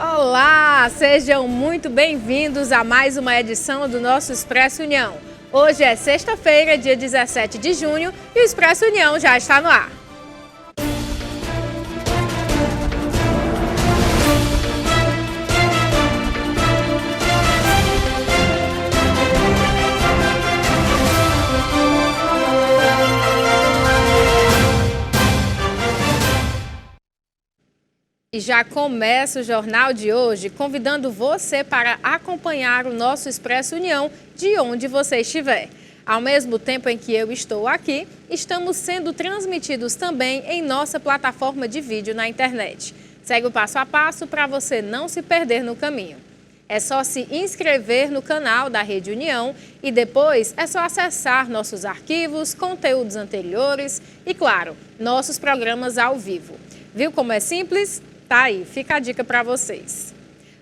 Olá, sejam muito bem-vindos a mais uma edição do nosso Expresso União. Hoje é sexta-feira, dia 17 de junho, e o Expresso União já está no ar. E já começa o jornal de hoje convidando você para acompanhar o nosso Expresso União de onde você estiver. Ao mesmo tempo em que eu estou aqui, estamos sendo transmitidos também em nossa plataforma de vídeo na internet. Segue o passo a passo para você não se perder no caminho. É só se inscrever no canal da Rede União e depois é só acessar nossos arquivos, conteúdos anteriores e, claro, nossos programas ao vivo. Viu como é simples? Tá aí, fica a dica para vocês.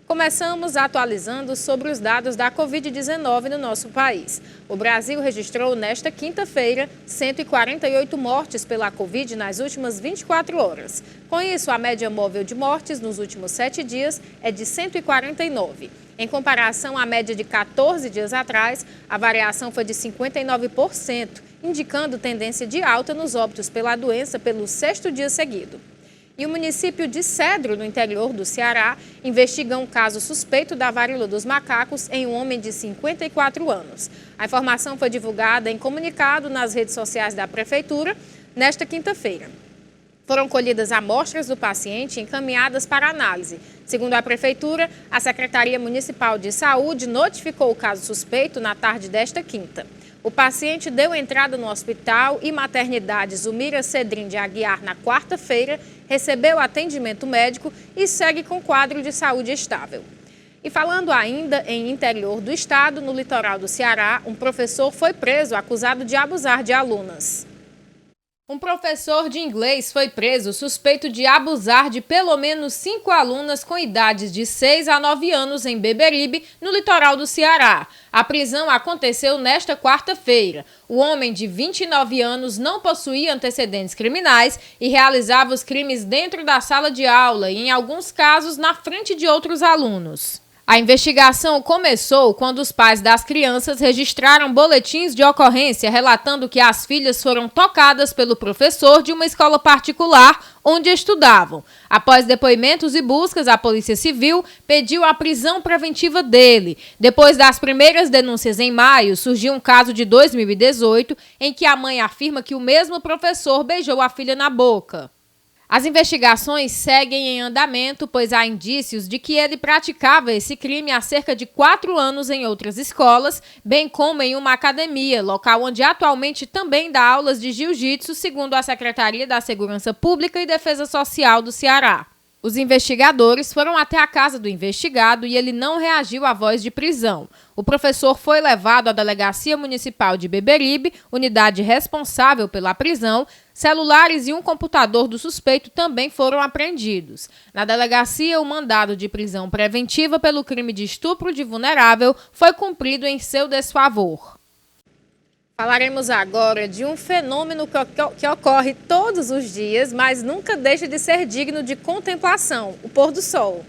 Começamos atualizando sobre os dados da Covid-19 no nosso país. O Brasil registrou nesta quinta-feira 148 mortes pela Covid nas últimas 24 horas. Com isso, a média móvel de mortes nos últimos 7 dias é de 149. Em comparação à média de 14 dias atrás, a variação foi de 59%, indicando tendência de alta nos óbitos pela doença pelo 6º dia seguido. E o município de Cedro, no interior do Ceará, investiga um caso suspeito da varíola dos macacos em um homem de 54 anos. A informação foi divulgada em comunicado nas redes sociais da Prefeitura nesta quinta-feira. Foram colhidas amostras do paciente e encaminhadas para análise. Segundo a Prefeitura, a Secretaria Municipal de Saúde notificou o caso suspeito na tarde desta quinta. O paciente deu entrada no Hospital e Maternidade Zumira Cedrim de Aguiar na quarta-feira, recebeu atendimento médico e segue com quadro de saúde estável. E falando ainda em interior do estado, no litoral do Ceará, um professor foi preso acusado de abusar de alunas. Um professor de inglês foi preso suspeito de abusar de pelo menos 5 alunas com idades de 6 a 9 anos em Beberibe, no litoral do Ceará. A prisão aconteceu nesta quarta-feira. O homem de 29 anos não possuía antecedentes criminais e realizava os crimes dentro da sala de aula e, em alguns casos, na frente de outros alunos. A investigação começou quando os pais das crianças registraram boletins de ocorrência relatando que as filhas foram tocadas pelo professor de uma escola particular onde estudavam. Após depoimentos e buscas, a Polícia Civil pediu a prisão preventiva dele. Depois das primeiras denúncias em maio, surgiu um caso de 2018 em que a mãe afirma que o mesmo professor beijou a filha na boca. As investigações seguem em andamento, pois há indícios de que ele praticava esse crime há cerca de 4 anos em outras escolas, bem como em uma academia, local onde atualmente também dá aulas de jiu-jitsu, segundo a Secretaria da Segurança Pública e Defesa Social do Ceará. Os investigadores foram até a casa do investigado e ele não reagiu à voz de prisão. O professor foi levado à Delegacia Municipal de Beberibe, unidade responsável pela prisão. Celulares e um computador do suspeito também foram apreendidos. Na delegacia, o mandado de prisão preventiva pelo crime de estupro de vulnerável foi cumprido em seu desfavor. Falaremos agora de um fenômeno que ocorre todos os dias, mas nunca deixa de ser digno de contemplação: o pôr do sol.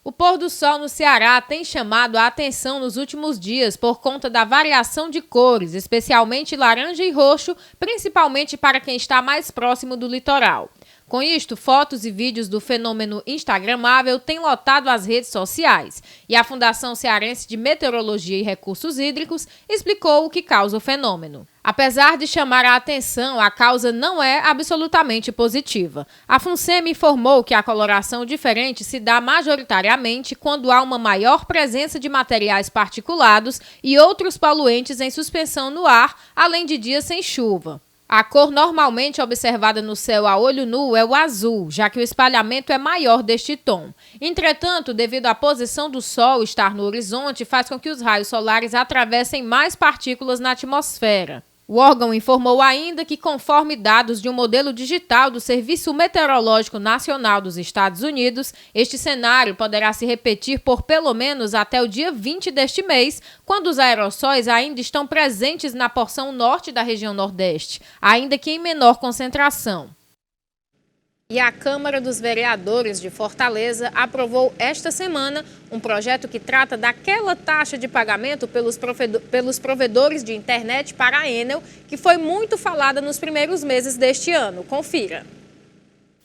O pôr do sol no Ceará tem chamado a atenção nos últimos dias por conta da variação de cores, especialmente laranja e roxo, principalmente para quem está mais próximo do litoral. Com isto, fotos e vídeos do fenômeno instagramável têm lotado as redes sociais e a Fundação Cearense de Meteorologia e Recursos Hídricos explicou o que causa o fenômeno. Apesar de chamar a atenção, a causa não é absolutamente positiva. A FUNSEMI informou que a coloração diferente se dá majoritariamente quando há uma maior presença de materiais particulados e outros poluentes em suspensão no ar, além de dias sem chuva. A cor normalmente observada no céu a olho nu é o azul, já que o espalhamento é maior deste tom. Entretanto, devido à posição do Sol estar no horizonte, faz com que os raios solares atravessem mais partículas na atmosfera. O órgão informou ainda que, conforme dados de um modelo digital do Serviço Meteorológico Nacional dos Estados Unidos, este cenário poderá se repetir por pelo menos até o dia 20 deste mês, quando os aerossóis ainda estão presentes na porção norte da região Nordeste, ainda que em menor concentração. E a Câmara dos Vereadores de Fortaleza aprovou esta semana um projeto que trata daquela taxa de pagamento pelos provedores de internet para a Enel, que foi muito falada nos primeiros meses deste ano. Confira.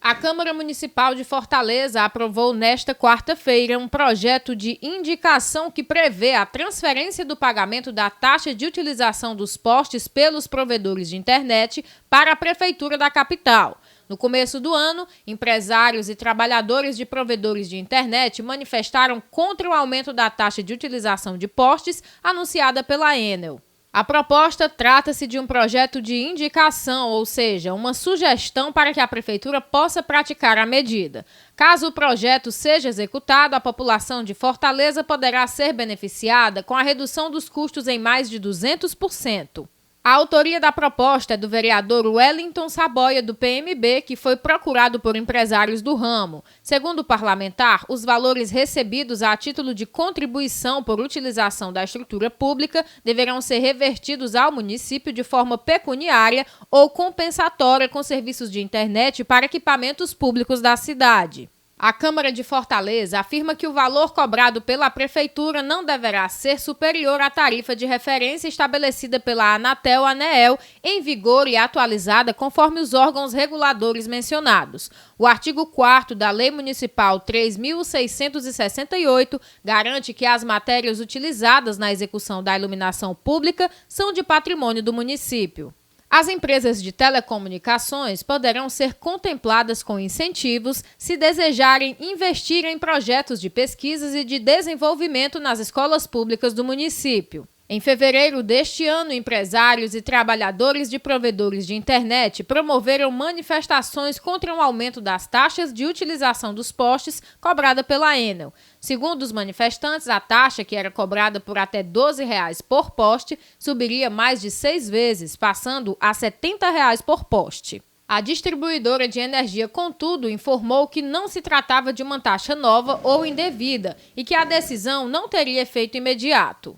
A Câmara Municipal de Fortaleza aprovou nesta quarta-feira um projeto de indicação que prevê a transferência do pagamento da taxa de utilização dos postes pelos provedores de internet para a Prefeitura da capital. No começo do ano, empresários e trabalhadores de provedores de internet manifestaram contra o aumento da taxa de utilização de postes anunciada pela Enel. A proposta trata-se de um projeto de indicação, ou seja, uma sugestão para que a Prefeitura possa praticar a medida. Caso o projeto seja executado, a população de Fortaleza poderá ser beneficiada com a redução dos custos em mais de 200%. A autoria da proposta é do vereador Wellington Saboia, do PMB, que foi procurado por empresários do ramo. Segundo o parlamentar, os valores recebidos a título de contribuição por utilização da estrutura pública deverão ser revertidos ao município de forma pecuniária ou compensatória com serviços de internet para equipamentos públicos da cidade. A Câmara de Fortaleza afirma que o valor cobrado pela Prefeitura não deverá ser superior à tarifa de referência estabelecida pela Anatel-Aneel, em vigor e atualizada conforme os órgãos reguladores mencionados. O artigo 4º da Lei Municipal 3.668 garante que as matérias utilizadas na execução da iluminação pública são de patrimônio do município. As empresas de telecomunicações poderão ser contempladas com incentivos se desejarem investir em projetos de pesquisas e de desenvolvimento nas escolas públicas do município. Em fevereiro deste ano, empresários e trabalhadores de provedores de internet promoveram manifestações contra o aumento das taxas de utilização dos postes cobrada pela Enel. Segundo os manifestantes, a taxa, que era cobrada por até R$ 12 por poste, subiria mais de 6 vezes, passando a R$ 70 por poste. A distribuidora de energia, contudo, informou que não se tratava de uma taxa nova ou indevida e que a decisão não teria efeito imediato.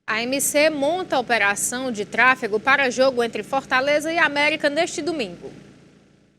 A AMC monta a operação de tráfego para jogo entre Fortaleza e América neste domingo.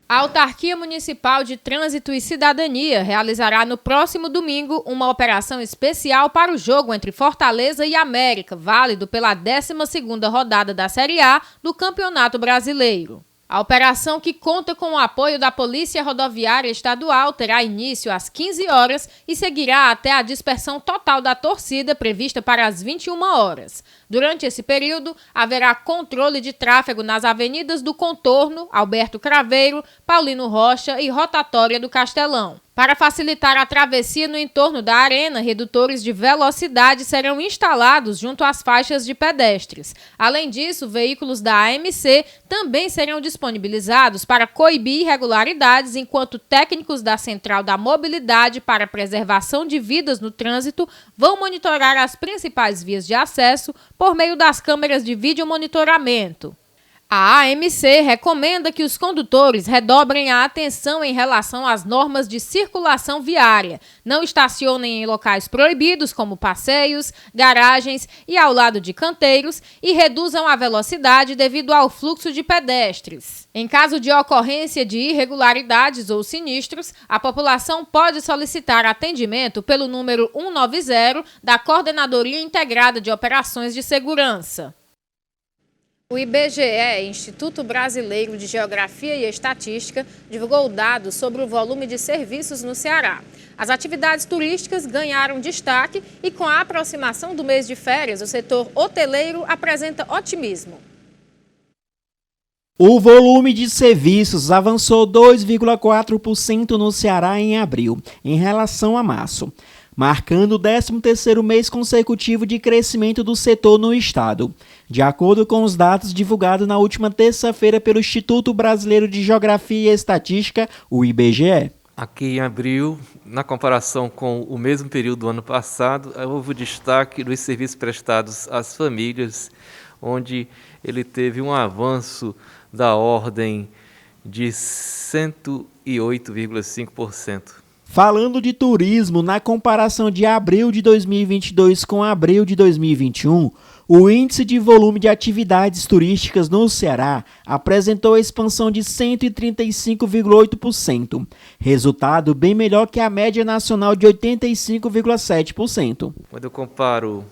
A Autarquia Municipal de Trânsito e Cidadania realizará no próximo domingo uma operação especial para o jogo entre Fortaleza e América, válido pela 12ª rodada da Série A do Campeonato Brasileiro. A operação, que conta com o apoio da Polícia Rodoviária Estadual, terá início às 15 horas e seguirá até a dispersão total da torcida, prevista para as 21 horas. Durante esse período, haverá controle de tráfego nas avenidas do Contorno, Alberto Craveiro, Paulino Rocha e Rotatória do Castelão. Para facilitar a travessia no entorno da arena, redutores de velocidade serão instalados junto às faixas de pedestres. Além disso, veículos da AMC também serão disponibilizados para coibir irregularidades, enquanto técnicos da Central da Mobilidade para a Preservação de Vidas no Trânsito vão monitorar as principais vias de acesso por meio das câmeras de videomonitoramento. A AMC recomenda que os condutores redobrem a atenção em relação às normas de circulação viária, não estacionem em locais proibidos como passeios, garagens e ao lado de canteiros e reduzam a velocidade devido ao fluxo de pedestres. Em caso de ocorrência de irregularidades ou sinistros, a população pode solicitar atendimento pelo número 190 da Coordenadoria Integrada de Operações de Segurança. O IBGE, Instituto Brasileiro de Geografia e Estatística, divulgou dados sobre o volume de serviços no Ceará. As atividades turísticas ganharam destaque e, com a aproximação do mês de férias, o setor hoteleiro apresenta otimismo. O volume de serviços avançou 2,4% no Ceará em abril, em relação a março, marcando o 13º mês consecutivo de crescimento do setor no estado, de acordo com os dados divulgados na última terça-feira pelo Instituto Brasileiro de Geografia e Estatística, o IBGE. Aqui em abril, na comparação com o mesmo período do ano passado, houve o destaque dos serviços prestados às famílias, onde ele teve um avanço da ordem de 108,5%. Falando de turismo, na comparação de abril de 2022 com abril de 2021, o índice de volume de atividades turísticas no Ceará apresentou expansão de 135,8%, resultado bem melhor que a média nacional de 85,7%. Quando eu comparo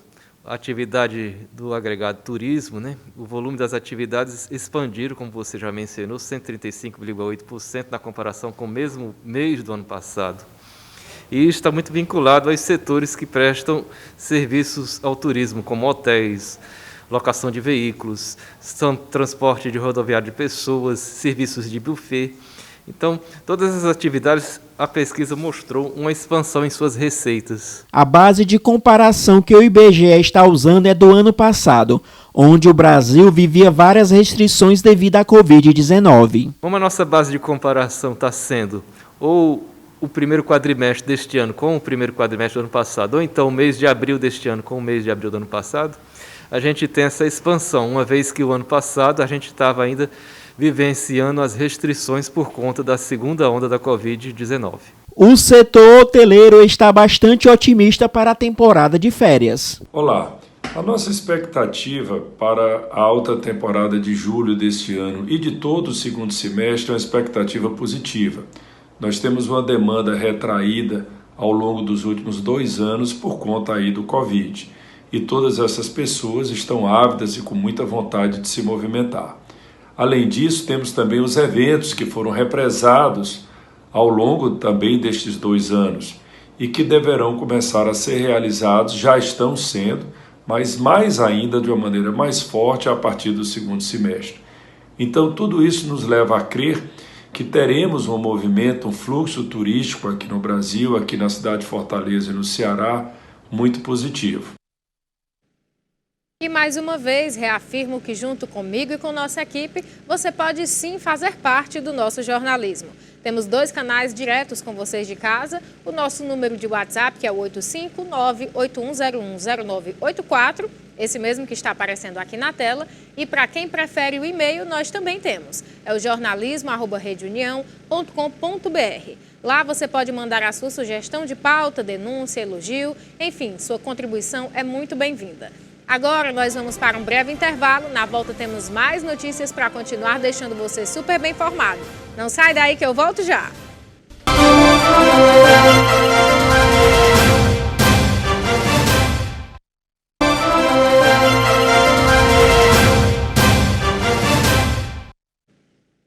a atividade do agregado turismo, o volume das atividades expandiram, como você já mencionou, 135,8% na comparação com o mesmo mês do ano passado. E está muito vinculado aos setores que prestam serviços ao turismo, como hotéis, locação de veículos, transporte de rodoviário de pessoas, serviços de buffet. Então, todas essas atividades, a pesquisa mostrou uma expansão em suas receitas. A base de comparação que o IBGE está usando é do ano passado, onde o Brasil vivia várias restrições devido à Covid-19. Como a nossa base de comparação está sendo ou o primeiro quadrimestre deste ano com o primeiro quadrimestre do ano passado, ou então o mês de abril deste ano com o mês de abril do ano passado, a gente tem essa expansão, uma vez que o ano passado a gente estava ainda vivenciando as restrições por conta da segunda onda da Covid-19. O setor hoteleiro está bastante otimista para a temporada de férias. Olá, a nossa expectativa para a alta temporada de julho deste ano e de todo o segundo semestre é uma expectativa positiva. Nós temos uma demanda retraída ao longo dos últimos 2 anos por conta aí do Covid. E todas essas pessoas estão ávidas e com muita vontade de se movimentar. Além disso, temos também os eventos que foram represados ao longo também destes 2 anos e que deverão começar a ser realizados, já estão sendo, mas mais ainda de uma maneira mais forte a partir do segundo semestre. Então, tudo isso nos leva a crer que teremos um movimento, um fluxo turístico aqui no Brasil, aqui na cidade de Fortaleza e no Ceará, muito positivo. E mais uma vez, reafirmo que junto comigo e com nossa equipe, você pode sim fazer parte do nosso jornalismo. Temos 2 canais diretos com vocês de casa, o nosso número de WhatsApp, que é o 859-8101-0984, esse mesmo que está aparecendo aqui na tela, e para quem prefere o e-mail, nós também temos, é o jornalismo@redeunião.com.br. Lá você pode mandar a sua sugestão de pauta, denúncia, elogio, enfim, sua contribuição é muito bem-vinda. Agora nós vamos para um breve intervalo, na volta temos mais notícias para continuar deixando você super bem informado. Não sai daí que eu volto já!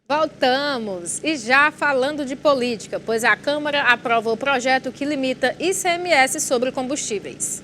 Voltamos! E já falando de política, pois a Câmara aprovou o projeto que limita ICMS sobre combustíveis.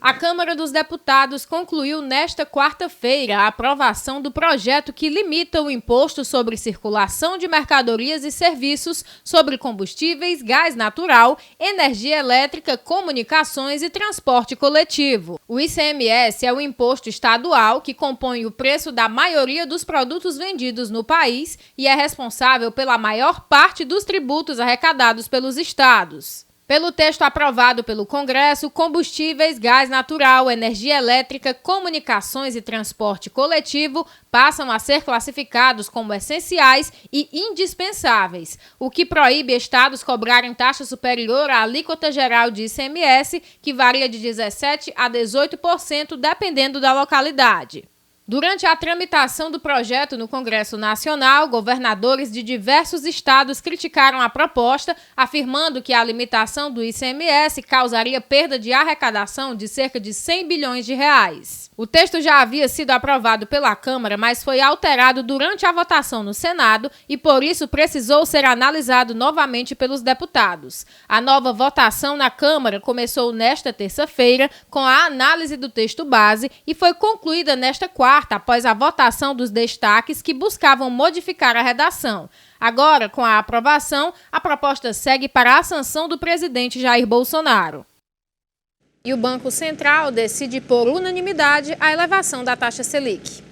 A Câmara dos Deputados concluiu nesta quarta-feira a aprovação do projeto que limita o imposto sobre circulação de mercadorias e serviços sobre combustíveis, gás natural, energia elétrica, comunicações e transporte coletivo. O ICMS é o imposto estadual que compõe o preço da maioria dos produtos vendidos no país e é responsável pela maior parte dos tributos arrecadados pelos estados. Pelo texto aprovado pelo Congresso, combustíveis, gás natural, energia elétrica, comunicações e transporte coletivo passam a ser classificados como essenciais e indispensáveis, o que proíbe estados cobrarem taxa superior à alíquota geral de ICMS, que varia de 17% a 18%, dependendo da localidade. Durante a tramitação do projeto no Congresso Nacional, governadores de diversos estados criticaram a proposta, afirmando que a limitação do ICMS causaria perda de arrecadação de cerca de 100 bilhões de reais. O texto já havia sido aprovado pela Câmara, mas foi alterado durante a votação no Senado e, por isso, precisou ser analisado novamente pelos deputados. A nova votação na Câmara começou nesta terça-feira com a análise do texto base e foi concluída nesta quarta, após a votação dos destaques que buscavam modificar a redação. Agora, com a aprovação, a proposta segue para a sanção do presidente Jair Bolsonaro. E o Banco Central decide por unanimidade a elevação da taxa Selic.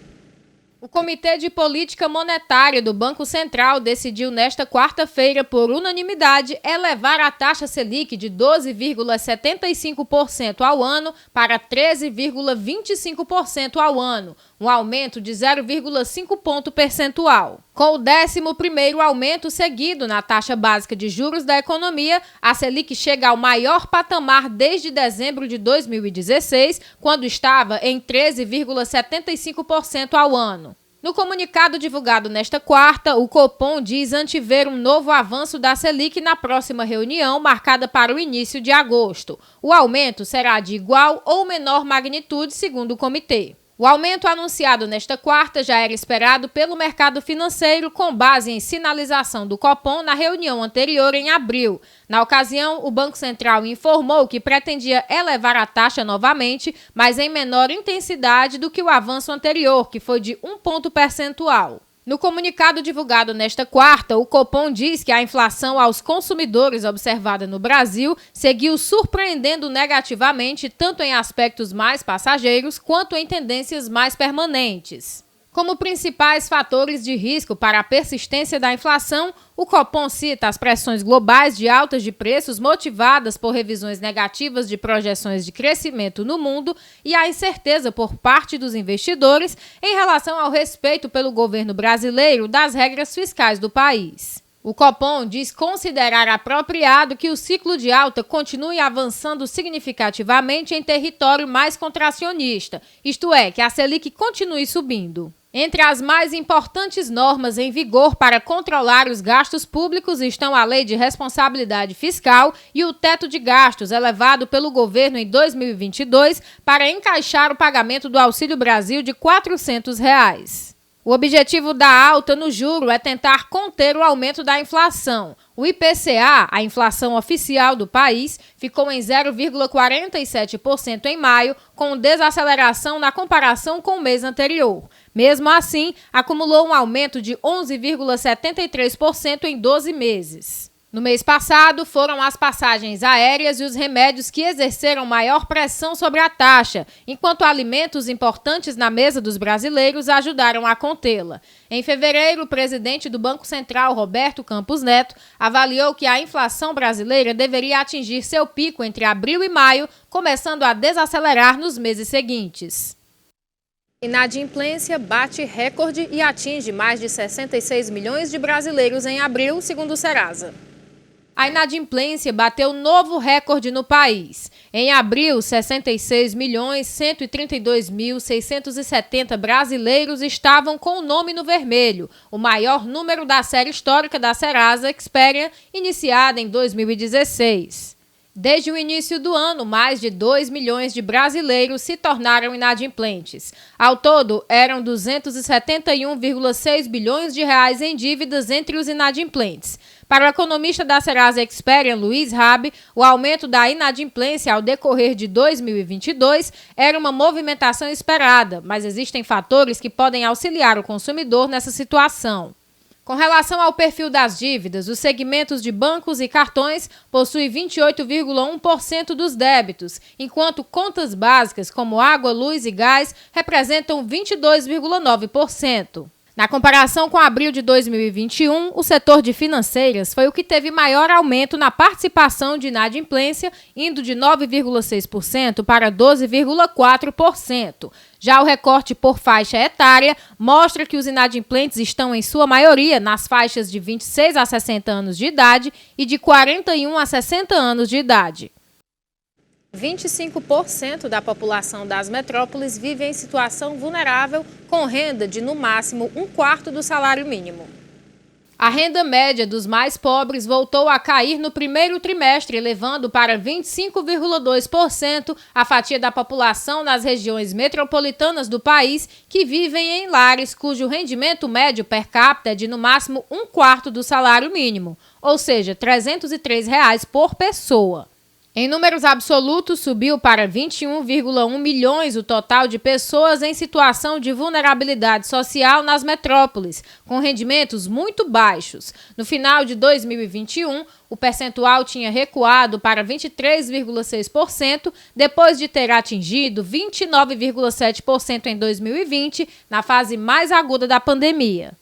O Comitê de Política Monetária do Banco Central decidiu nesta quarta-feira, por unanimidade, elevar a taxa Selic de 12,75% ao ano para 13,25% ao ano, um aumento de 0,5 ponto percentual. Com o 11º aumento seguido na taxa básica de juros da economia, a Selic chega ao maior patamar desde dezembro de 2016, quando estava em 13,75% ao ano. No comunicado divulgado nesta quarta, o Copom diz antever um novo avanço da Selic na próxima reunião, marcada para o início de agosto. O aumento será de igual ou menor magnitude, segundo o comitê. O aumento anunciado nesta quarta já era esperado pelo mercado financeiro, com base em sinalização do Copom na reunião anterior em abril. Na ocasião, o Banco Central informou que pretendia elevar a taxa novamente, mas em menor intensidade do que o avanço anterior, que foi de 1 ponto percentual. No comunicado divulgado nesta quarta, o Copom diz que a inflação aos consumidores observada no Brasil seguiu surpreendendo negativamente tanto em aspectos mais passageiros quanto em tendências mais permanentes. Como principais fatores de risco para a persistência da inflação, o Copom cita as pressões globais de altas de preços motivadas por revisões negativas de projeções de crescimento no mundo e a incerteza por parte dos investidores em relação ao respeito pelo governo brasileiro das regras fiscais do país. O Copom diz considerar apropriado que o ciclo de alta continue avançando significativamente em território mais contracionista, isto é, que a Selic continue subindo. Entre as mais importantes normas em vigor para controlar os gastos públicos estão a Lei de Responsabilidade Fiscal e o teto de gastos elevado pelo governo em 2022 para encaixar o pagamento do Auxílio Brasil de R$ 400. O objetivo da alta no juro é tentar conter o aumento da inflação. O IPCA, a inflação oficial do país, ficou em 0,47% em maio, com desaceleração na comparação com o mês anterior. Mesmo assim, acumulou um aumento de 11,73% em 12 meses. No mês passado, foram as passagens aéreas e os remédios que exerceram maior pressão sobre a taxa, enquanto alimentos importantes na mesa dos brasileiros ajudaram a contê-la. Em fevereiro, o presidente do Banco Central, Roberto Campos Neto, avaliou que a inflação brasileira deveria atingir seu pico entre abril e maio, começando a desacelerar nos meses seguintes. Inadimplência bate recorde e atinge mais de 66 milhões de brasileiros em abril, segundo o Serasa. A inadimplência bateu novo recorde no país. Em abril, 66.132.670 brasileiros estavam com o nome no vermelho, o maior número da série histórica da Serasa Experian, iniciada em 2016. Desde o início do ano, mais de 2 milhões de brasileiros se tornaram inadimplentes. Ao todo, eram 271,6 bilhões de reais em dívidas entre os inadimplentes. Para o economista da Serasa Experian, Luiz Rabi, o aumento da inadimplência ao decorrer de 2022 era uma movimentação esperada, mas existem fatores que podem auxiliar o consumidor nessa situação. Com relação ao perfil das dívidas, os segmentos de bancos e cartões possuem 28,1% dos débitos, enquanto contas básicas como água, luz e gás representam 22,9%. Na comparação com abril de 2021, o setor de financeiras foi o que teve maior aumento na participação de inadimplência, indo de 9,6% para 12,4%. Já o recorte por faixa etária mostra que os inadimplentes estão, em sua maioria, nas faixas de 26 a 60 anos de idade e de 41 a 60 anos de idade. 25% da população das metrópoles vive em situação vulnerável, com renda de, no máximo, 1/4 do salário mínimo. A renda média dos mais pobres voltou a cair no primeiro trimestre, elevando para 25,2% a fatia da população nas regiões metropolitanas do país que vivem em lares cujo rendimento médio per capita é de, no máximo, 1/4 do salário mínimo, ou seja, R$ 303 por pessoa. Em números absolutos, subiu para 21,1 milhões o total de pessoas em situação de vulnerabilidade social nas metrópoles, com rendimentos muito baixos. No final de 2021, o percentual tinha recuado para 23,6%, depois de ter atingido 29,7% em 2020, na fase mais aguda da pandemia.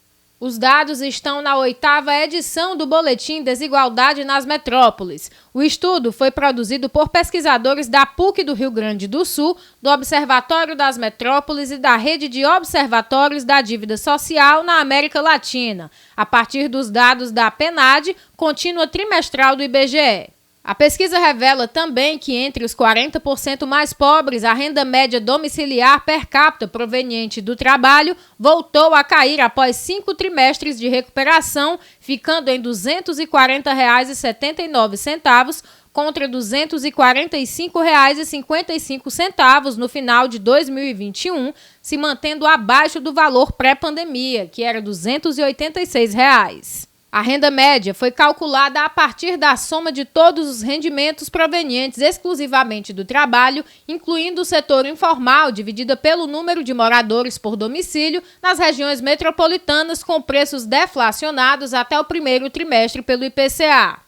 Os dados estão na 8ª edição do Boletim Desigualdade nas Metrópoles. O estudo foi produzido por pesquisadores da PUC do Rio Grande do Sul, do Observatório das Metrópoles e da Rede de Observatórios da Dívida Social na América Latina, a partir dos dados da PNAD, contínua trimestral do IBGE. A pesquisa revela também que entre os 40% mais pobres, a renda média domiciliar per capita proveniente do trabalho voltou a cair após 5 trimestres de recuperação, ficando em R$ 240,79 contra R$ 245,55 no final de 2021, se mantendo abaixo do valor pré-pandemia, que era R$ 286. A renda média foi calculada a partir da soma de todos os rendimentos provenientes exclusivamente do trabalho, incluindo o setor informal, dividida pelo número de moradores por domicílio nas regiões metropolitanas com preços deflacionados até o primeiro trimestre pelo IPCA.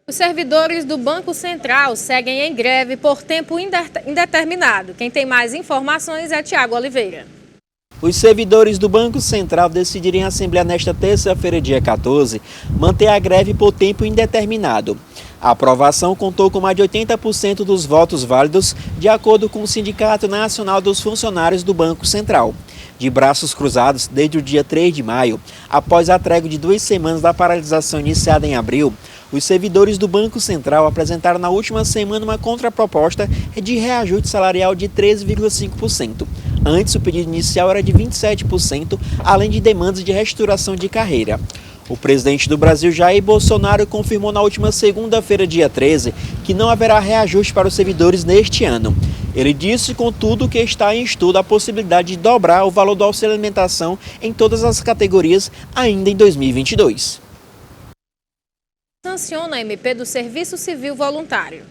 Os servidores do Banco Central seguem em greve por tempo indeterminado. Quem tem mais informações é Tiago Oliveira. Os servidores do Banco Central decidiram em assembleia nesta terça-feira, dia 14, manter a greve por tempo indeterminado. A aprovação contou com mais de 80% dos votos válidos, de acordo com o Sindicato Nacional dos Funcionários do Banco Central. De braços cruzados desde o dia 3 de maio, após a trégua de 2 semanas da paralisação iniciada em abril, os servidores do Banco Central apresentaram na última semana uma contraproposta de reajuste salarial de 13,5%. Antes, o pedido inicial era de 27%, além de demandas de reestruturação de carreira. O presidente do Brasil, Jair Bolsonaro, confirmou na última segunda-feira, dia 13, que não haverá reajuste para os servidores neste ano. Ele disse, contudo, que está em estudo a possibilidade de dobrar o valor do auxílio alimentação em todas as categorias ainda em 2022. Sanciona a MP do Serviço Civil Voluntário.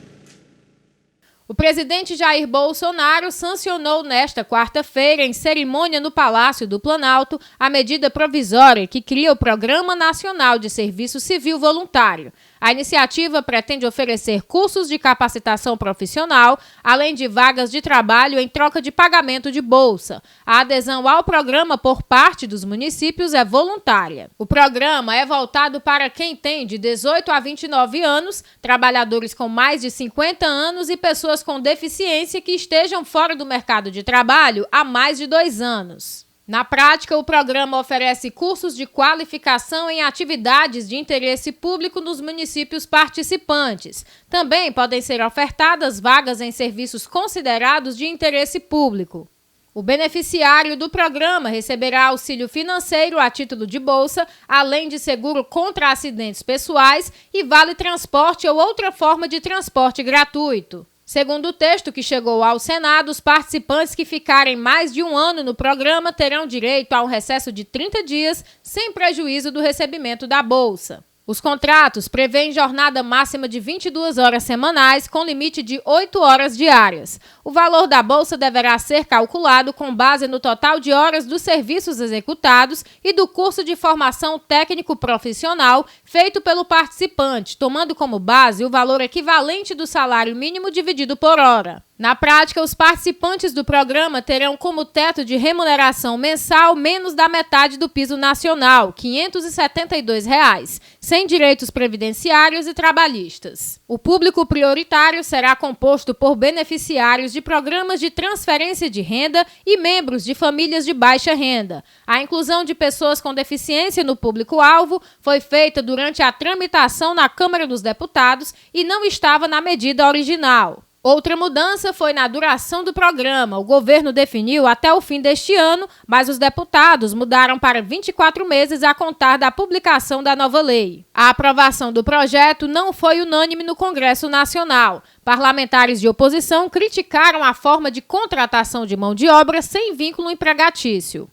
O presidente Jair Bolsonaro sancionou nesta quarta-feira, em cerimônia no Palácio do Planalto, a medida provisória que cria o Programa Nacional de Serviço Civil Voluntário. A iniciativa pretende oferecer cursos de capacitação profissional, além de vagas de trabalho em troca de pagamento de bolsa. A adesão ao programa por parte dos municípios é voluntária. O programa é voltado para quem tem de 18 a 29 anos, trabalhadores com mais de 50 anos e pessoas com deficiência que estejam fora do mercado de trabalho há mais de 2 anos. Na prática, o programa oferece cursos de qualificação em atividades de interesse público nos municípios participantes. Também podem ser ofertadas vagas em serviços considerados de interesse público. O beneficiário do programa receberá auxílio financeiro a título de bolsa, além de seguro contra acidentes pessoais e vale transporte ou outra forma de transporte gratuito. Segundo o texto que chegou ao Senado, os participantes que ficarem mais de 1 ano no programa terão direito a um recesso de 30 dias, sem prejuízo do recebimento da bolsa. Os contratos prevêem jornada máxima de 22 horas semanais, com limite de 8 horas diárias. O valor da bolsa deverá ser calculado com base no total de horas dos serviços executados e do curso de formação técnico-profissional feito pelo participante, tomando como base o valor equivalente do salário mínimo dividido por hora. Na prática, os participantes do programa terão como teto de remuneração mensal menos da metade do piso nacional, R$ 572, sem direitos previdenciários e trabalhistas. O público prioritário será composto por beneficiários de programas de transferência de renda e membros de famílias de baixa renda. A inclusão de pessoas com deficiência no público-alvo foi feita durante a tramitação na Câmara dos Deputados e não estava na medida original. Outra mudança foi na duração do programa. O governo definiu até o fim deste ano, mas os deputados mudaram para 24 meses a contar da publicação da nova lei. A aprovação do projeto não foi unânime no Congresso Nacional. Parlamentares de oposição criticaram a forma de contratação de mão de obra sem vínculo empregatício.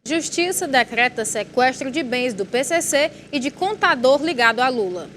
Justiça decreta sequestro de bens do PCC e de contador ligado a Lula.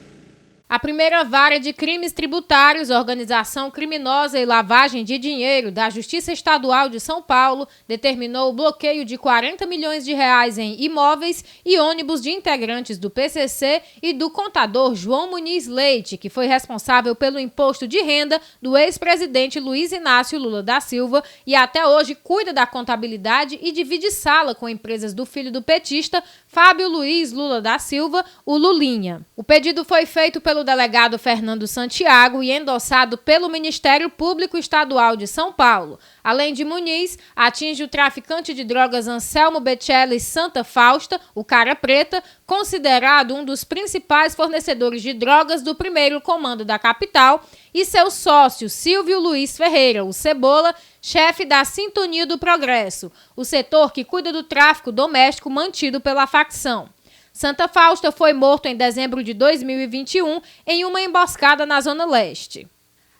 A primeira vara de crimes tributários, organização criminosa e lavagem de dinheiro da Justiça Estadual de São Paulo determinou o bloqueio de 40 milhões de reais em imóveis e ônibus de integrantes do PCC e do contador João Muniz Leite, que foi responsável pelo imposto de renda do ex-presidente Luiz Inácio Lula da Silva e até hoje cuida da contabilidade e divide sala com empresas do filho do petista Fábio Luiz Lula da Silva, o Lulinha. O pedido foi feito pelo delegado Fernando Santiago e endossado pelo Ministério Público Estadual de São Paulo. Além de Muniz, atinge o traficante de drogas Anselmo Becelli Santa Fausta, o Cara Preta, considerado um dos principais fornecedores de drogas do primeiro comando da capital, e seu sócio Silvio Luiz Ferreira, o Cebola, chefe da Sintonia do Progresso, o setor que cuida do tráfico doméstico mantido pela facção. Santa Fausta foi morto em dezembro de 2021 em uma emboscada na Zona Leste.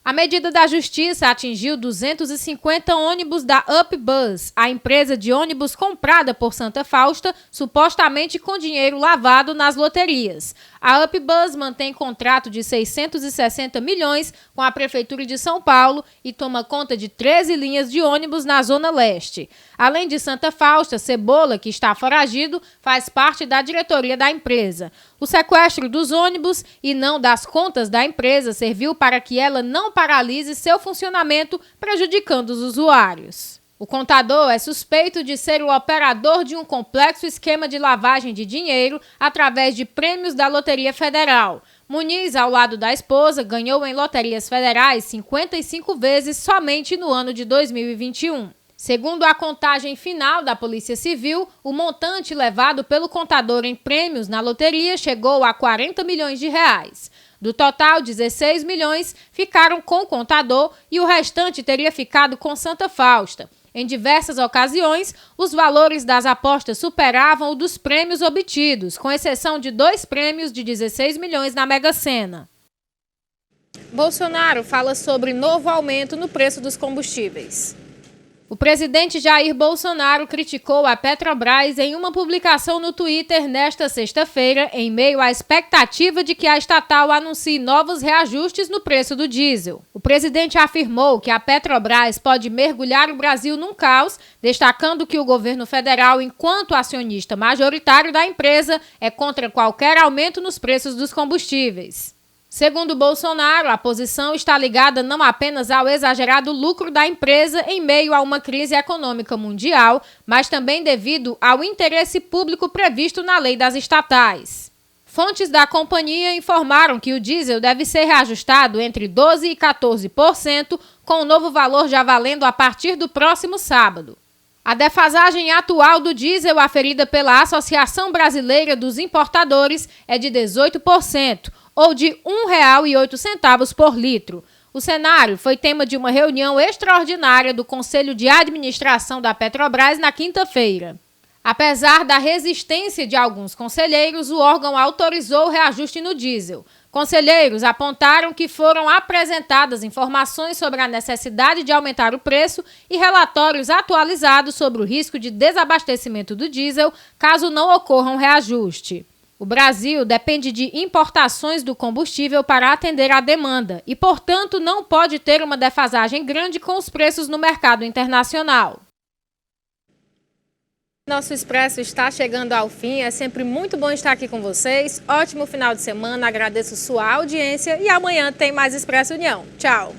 A medida da Justiça atingiu 250 ônibus da UpBus, a empresa de ônibus comprada por Santa Fausta, supostamente com dinheiro lavado nas loterias. A UpBus mantém contrato de 660 milhões com a Prefeitura de São Paulo e toma conta de 13 linhas de ônibus na Zona Leste. Além de Santa Fausta, Cebola, que está foragido, faz parte da diretoria da empresa. O sequestro dos ônibus e não das contas da empresa serviu para que ela não paralise seu funcionamento, prejudicando os usuários. O contador é suspeito de ser o operador de um complexo esquema de lavagem de dinheiro através de prêmios da Loteria Federal. Muniz, ao lado da esposa, ganhou em loterias federais 55 vezes somente no ano de 2021. Segundo a contagem final da Polícia Civil, o montante levado pelo contador em prêmios na loteria chegou a 40 milhões de reais. Do total, 16 milhões ficaram com o contador e o restante teria ficado com Santa Fausta. Em diversas ocasiões, os valores das apostas superavam o dos prêmios obtidos, com exceção de 2 prêmios de 16 milhões na Mega Sena. Bolsonaro fala sobre novo aumento no preço dos combustíveis. O presidente Jair Bolsonaro criticou a Petrobras em uma publicação no Twitter nesta sexta-feira, em meio à expectativa de que a estatal anuncie novos reajustes no preço do diesel. O presidente afirmou que a Petrobras pode mergulhar o Brasil num caos, destacando que o governo federal, enquanto acionista majoritário da empresa, é contra qualquer aumento nos preços dos combustíveis. Segundo Bolsonaro, a posição está ligada não apenas ao exagerado lucro da empresa em meio a uma crise econômica mundial, mas também devido ao interesse público previsto na lei das estatais. Fontes da companhia informaram que o diesel deve ser reajustado entre 12% e 14%, com o novo valor já valendo a partir do próximo sábado. A defasagem atual do diesel aferida pela Associação Brasileira dos Importadores é de 18%, ou de R$ 1,08 por litro. O cenário foi tema de uma reunião extraordinária do Conselho de Administração da Petrobras na quinta-feira. Apesar da resistência de alguns conselheiros, o órgão autorizou o reajuste no diesel. Conselheiros apontaram que foram apresentadas informações sobre a necessidade de aumentar o preço e relatórios atualizados sobre o risco de desabastecimento do diesel caso não ocorra um reajuste. O Brasil depende de importações do combustível para atender à demanda e, portanto, não pode ter uma defasagem grande com os preços no mercado internacional. Nosso Expresso está chegando ao fim, é sempre muito bom estar aqui com vocês. Ótimo final de semana, agradeço sua audiência e amanhã tem mais Expresso União. Tchau!